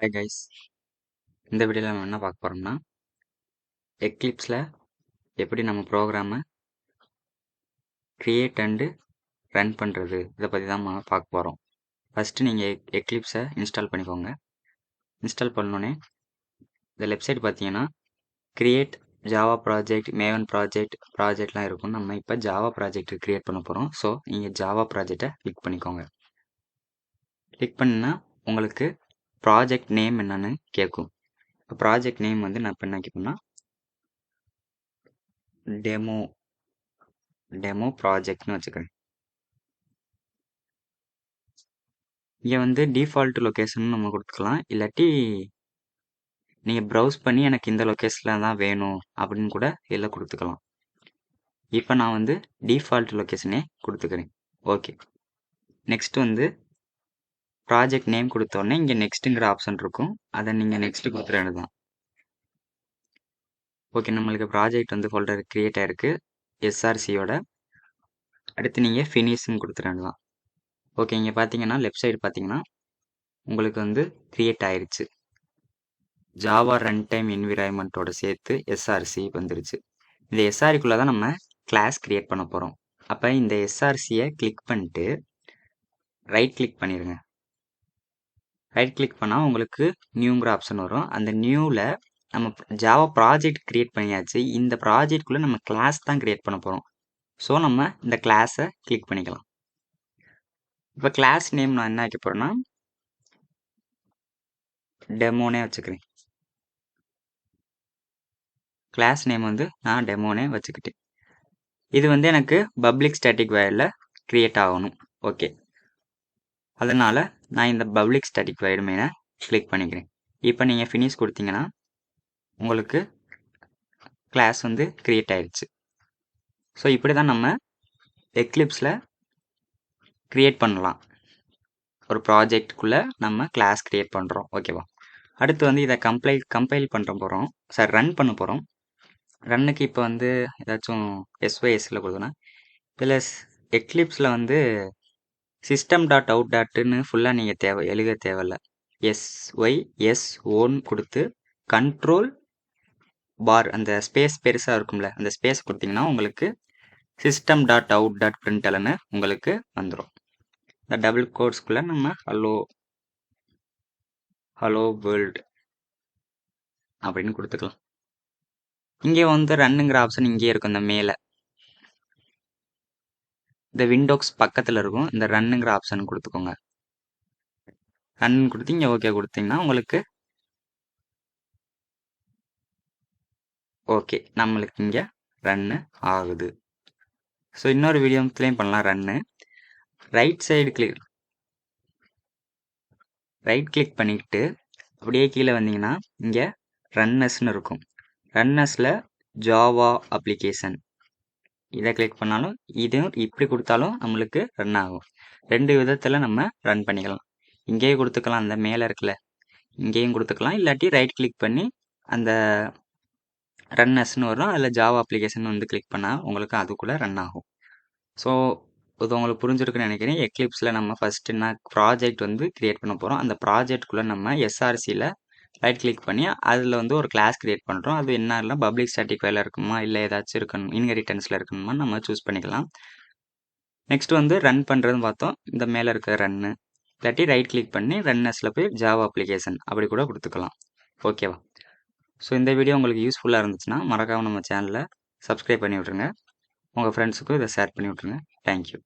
Hey guys, இந்த வீடியோவில் நம்ம என்ன பார்க்க போகிறோம்னா எக்லிப்ஸில் எப்படி நம்ம ப்ரோக்ராமை க்ரியேட் அண்டு ரன் பண்ணுறது இதை பற்றி தான் நம்ம பார்க்க போகிறோம். ஃபஸ்ட்டு நீங்கள் எக்லிப்ஸை இன்ஸ்டால் பண்ணிக்கோங்க. இன்ஸ்டால் பண்ணோன்னே இந்த லெஃப்ட் சைடு பார்த்தீங்கன்னா க்ரியேட் ஜாவா ப்ராஜெக்ட், மேவன் ப்ராஜெக்ட்லாம் இருக்கும். நம்ம இப்போ ஜாவா ப்ராஜெக்ட் க்ரியேட் பண்ண போகிறோம். ஸோ நீங்கள் ஜாவா ப்ராஜெக்டை கிளிக் பண்ணிக்கோங்க. கிளிக் பண்ணால் உங்களுக்கு ப்ராஜெக்ட் நேம் என்னன்னு கேட்கும். இப்போ ப்ராஜெக்ட் நேம் வந்து நான் இப்போ என்ன கேட்பேன்னா டெமோ ப்ராஜெக்ட்னு வச்சுக்கிறேன். இங்கே வந்து டிஃபால்ட் லொக்கேஷன் நம்ம கொடுத்துக்கலாம். இல்லாட்டி நீங்கள் ப்ரௌஸ் பண்ணி எனக்கு இந்த லொக்கேஷனில் தான் வேணும் அப்படின்னு கூட இதில் கொடுத்துக்கலாம். இப்போ நான் வந்து டிஃபால்ட் லொக்கேஷனே கொடுத்துக்கிறேன். ஓகே, நெக்ஸ்ட் வந்து ப்ராஜெக்ட் நேம் கொடுத்தோடனே இங்கே நெக்ஸ்ட்டுங்கிற ஆப்ஷன் இருக்கும். அதை நீங்கள் நெக்ஸ்ட் கொடுத்துற வேண்டியது தான். ஓகே, நம்மளுக்கு ப்ராஜெக்ட் வந்து ஃபோல்டர் க்ரியேட் ஆகிருக்கு எஸ்ஆர்சியோட. அடுத்து நீங்கள் ஃபினிஷ்னு கொடுத்துற வேண்டியது தான். ஓகே, இங்கே பார்த்தீங்கன்னா லெஃப்ட் சைடு பார்த்தீங்கன்னா உங்களுக்கு வந்து க்ரியேட் ஆயிடுச்சு. ஜாவா ரன் டைம் என்விரான்மெண்ட்டோட சேர்த்து எஸ்ஆர்சி வந்துருச்சு. இந்த எஸ்ஆர்சிக்குள்ளே தான் நம்ம கிளாஸ் க்ரியேட் பண்ண போகிறோம். அப்போ இந்த எஸ்ஆர்சியை கிளிக் பண்ணிட்டு ரைட் கிளிக் பண்ணிடுங்க. ரைட் கிளிக் பண்ணால் உங்களுக்கு நியூங்கிற ஆப்ஷன் வரும். அந்த நியூவில் நம்ம ஜாவா ப்ராஜெக்ட் க்ரியேட் பண்ணியாச்சு. இந்த ப்ராஜெக்ட்குள்ளே நம்ம கிளாஸ் தான் க்ரியேட் பண்ண போகிறோம். ஸோ நம்ம இந்த கிளாஸை கிளிக் பண்ணிக்கலாம். இப்போ கிளாஸ் நேம் நான் என்ன வைக்க போகிறேன்னா டெமோனே வச்சுக்கிறேன். கிளாஸ் நேம் வந்து நான் டெமோனே வச்சுக்கிட்டேன். இது வந்து எனக்கு பப்ளிக் ஸ்டாட்டிக் வைடில் க்ரியேட் ஆகணும். ஓகே, அதனால் நான் இந்த பப்ளிக் ஸ்டாட்டிக் வைடு மேலே கிளிக் பண்ணிக்கிறேன். இப்போ நீங்கள் ஃபினிஷ் கொடுத்தீங்கன்னா உங்களுக்கு கிளாஸ் வந்து க்ரியேட் ஆயிடுச்சு. ஸோ இப்படி தான் நம்ம எக்லிப்ஸில் க்ரியேட் பண்ணலாம். ஒரு ப்ராஜெக்டுக்குள்ளே நம்ம கிளாஸ் க்ரியேட் பண்ணுறோம். ஓகேவா? அடுத்து வந்து இதை கம்பைல் பண்ணுற ரன் பண்ண போகிறோம். ரன்னுக்கு இப்போ வந்து ஏதாச்சும் எஸ்ஒஎஸில் கொடுத்தோன்னா இதில் எக்லிப்ஸில் வந்து system.out.ன்னு ஃபுல்லாக நீங்கள் எழுத தேவையில்ல. SYS1 கொடுத்து கண்ட்ரோல் பார் அந்த ஸ்பேஸ் பெருசாக இருக்கும்ல, அந்த ஸ்பேஸ் கொடுத்தீங்கன்னா உங்களுக்கு system.out.println உங்களுக்கு வந்துடும். இந்த டபுள் கோட்ஸ்குள்ளே நம்ம ஹலோ வேர்ல்டு அப்படின்னு கொடுத்துக்கலாம். இங்கே வந்து ரன்னுங்கிற ஆப்ஷன் இங்கே இருக்கும். இந்த மேலே இந்த விண்டோஸ் பக்கத்தில் இருக்கும். இந்த ரன்னுங்கிற ஆப்ஷன் கொடுத்துக்கோங்க. ரன் கொடுத்து இங்கே ஓகே கொடுத்தீங்கன்னா உங்களுக்கு ஓகே, நம்மளுக்கு இங்கே ரன்னு ஆகுது. ஸோ இன்னொரு வீடியோத்துலேயும் பண்ணலாம் ரன்னு. ரைட் கிளிக் பண்ணிக்கிட்டு அப்படியே கீழே வந்தீங்கன்னா இங்கே ரன்னஸ்ன்னு இருக்கும். ரன்னஸில் ஜாவா அப்ளிகேஷன் இதை கிளிக் பண்ணாலும் இதுவும் இப்படி கொடுத்தாலும் நம்மளுக்கு ரன் ஆகும். ரெண்டு விதத்தில் நம்ம ரன் பண்ணிக்கலாம். இங்கேயும் கொடுத்துக்கலாம், அந்த மேலே இருக்குல்ல இங்கேயும் கொடுத்துக்கலாம். இல்லாட்டி ரைட் கிளிக் பண்ணி அந்த ரன்னஸ்ன்னு வரும், அதில் ஜாவா அப்ளிகேஷன் வந்து கிளிக் பண்ணால் உங்களுக்கு அதுக்குள்ளே ரன் ஆகும். ஸோ இது உங்களுக்கு புரிஞ்சிருக்குன்னு நினைக்கிறேன். எக்லிப்ஸில் நம்ம ஃபஸ்ட்டு என்ன ப்ராஜெக்ட் வந்து க்ரியேட் பண்ண போகிறோம். அந்த ப்ராஜெக்ட்குள்ளே நம்ம எஸ்ஆர்சியில் ரைட் கிளிக் பண்ணி அதில் வந்து ஒரு கிளாஸ் க்ரியேட் பண்ணுறோம். அது என்ன பப்ளிக் ஸ்டாட்டிக் ஃபைலில் இருக்குமா இல்லை ஏதாச்சும் இருக்கணும் இன்ஹெரிட்டன்ஸில் இருக்கணுமா நம்ம சூஸ் பண்ணிக்கலாம். நெக்ஸ்ட் வந்து ரன் பண்ணுறதுன்னு பார்த்தோம். இந்த மேலே இருக்க ரன்னு இல்லாட்டி ரைட் கிளிக் பண்ணி ரன்னஸில் போய் ஜாவா அப்ளிகேஷன் அப்படி கூட கொடுத்துக்கலாம். ஓகேவா? ஸோ இந்த வீடியோ உங்களுக்கு யூஸ்ஃபுல்லாக இருந்துச்சுன்னா மறக்காமல் நம்ம சேனலை சப்ஸ்கிரைப் பண்ணி விட்ருங்க. உங்கள் ஃப்ரெண்ட்ஸுக்கும் இதை ஷேர் பண்ணி விட்ருங்க. தேங்க்யூ.